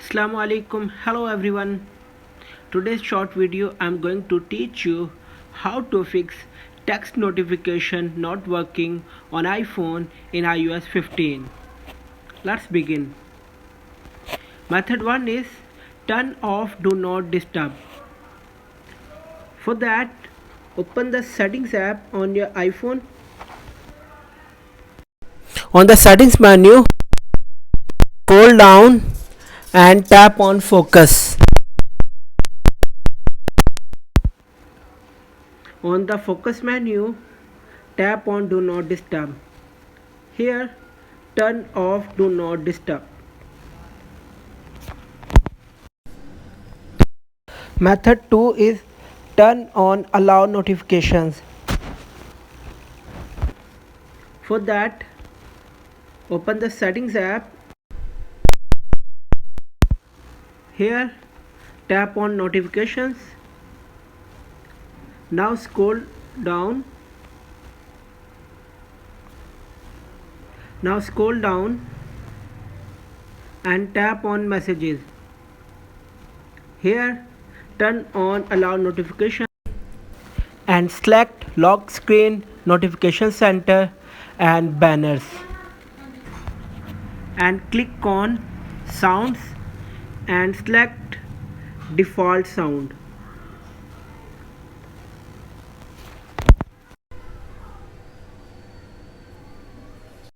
Assalamu alaikum. Hello everyone. Today's short video I'm going to teach you how to fix text notification not working on iPhone in iOS 15. Let's begin. Method 1 is turn off do not disturb. For that, open the settings app on your iPhone. On the settings menu, scroll down and tap on focus. On the focus menu, tap on do not disturb. Here, turn off do not disturb. Method 2 is turn on allow notifications. For that, open the settings app. Here, tap on notifications. Now scroll down. And tap on messages. Here, turn on allow notification and select lock screen, notification center and banners. And click on sounds and select default sound.